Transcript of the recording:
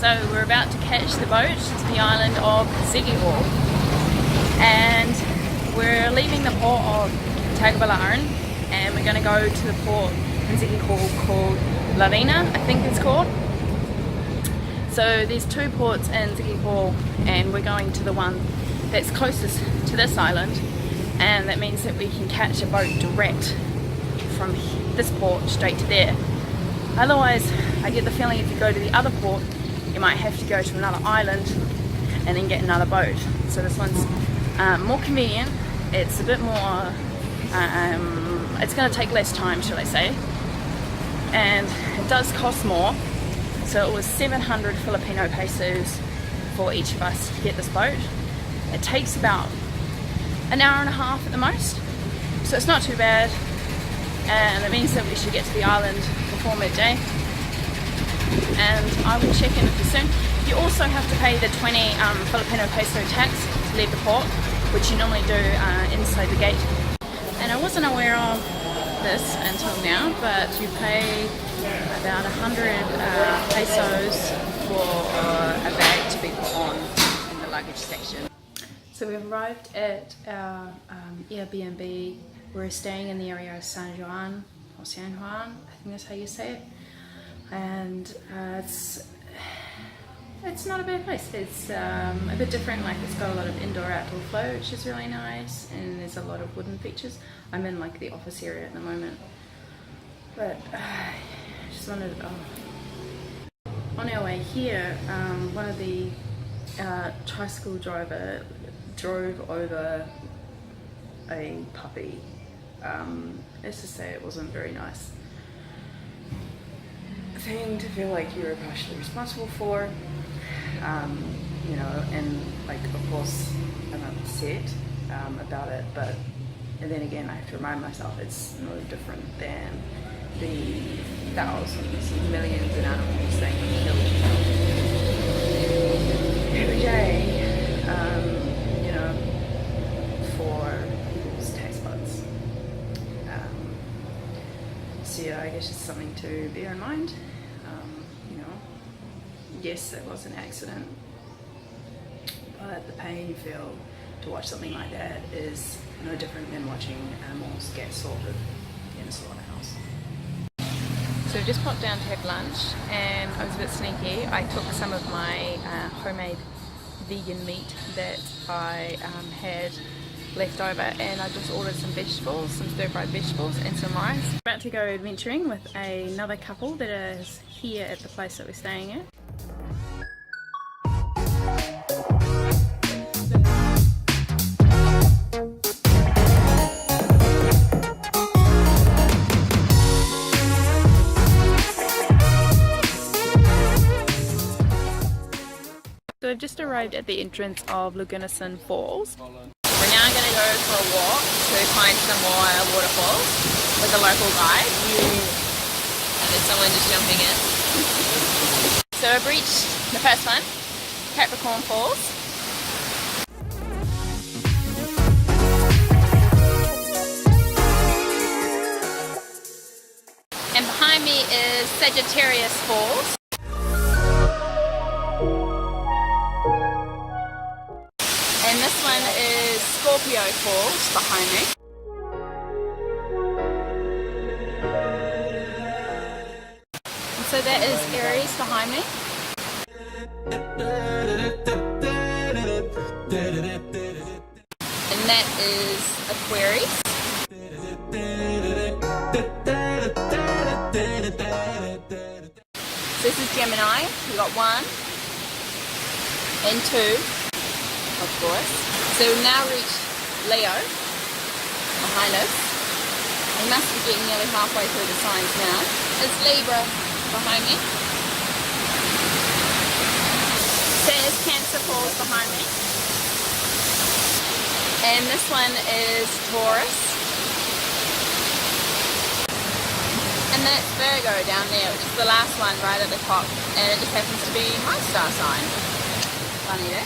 So we're about to catch the boat to the island of Siguijor, and we're leaving the port of Tagabalarn, and we're going to go to the port in Siquijor called Larina, I think it's called. So there's two ports in Siquijor, and we're going to the one that's closest to this island, and that means that we can catch a boat direct from this port straight to there. Otherwise, I get the feeling if you go to the other port, you might have to go to another island and then get another boat. So this one's more convenient. It's a bit more, it's going to take less time, shall I say, and it does cost more. So it was 700 Filipino pesos for each of us to get this boat. It takes about an hour and a half at the most, so it's not too bad, and it means that we should get to the island before midday, and I will check in with you soon. You also have to pay the 20 Filipino peso tax to leave the port, which you normally do inside the gate. And I wasn't aware of this until now, but you pay about 100 pesos for a bag to be put on in the luggage section. So we've arrived at our Airbnb. We're staying in the area of San Juan, or San Juan, I think that's how you say it. And it's not a bad place. It's a bit different, like it's got a lot of indoor-outdoor flow, which is really nice, and there's a lot of wooden features. I'm in like the office area at the moment, but I just wanted to, on our way here, one of the tricycle driver drove over a puppy. Let's just say it wasn't very nice thing to feel like you were partially responsible for, you know, and like of course I'm upset about it, but and then again I have to remind myself it's no different than the thousands, millions of animals that you kill every day, you know, for people's taste buds. So yeah, I guess it's something to bear in mind. You know, yes, it was an accident, but the pain you feel to watch something like that is no different than watching animals get slaughtered in a slaughterhouse. So we just popped down to have lunch, and I was a bit sneaky. I took some of my homemade vegan meat that I had left over, and I just ordered some vegetables, some stir-fried vegetables and some rice. About to go adventuring with another couple that is here at the place that we're staying at. So I've just arrived at the entrance of Lagunasan Falls. We're now going to go for a walk to find some more waterfalls with a local guide. And there's someone just jumping in. So I've reached the first one, Capricorn Falls. And behind me is Sagittarius Falls. And this one is Scorpio Falls behind me. And so that is Aries behind me. And that is Aquarius. So this is Gemini. We've got 1 and 2. Of course. So we've now reached Leo behind us. We must be getting nearly halfway through the signs now. It's Libra behind me. There's Cancer Falls behind me. And this one is Taurus. And that's Virgo down there, which is the last one right at the top. And it just happens to be my star sign. Funny there.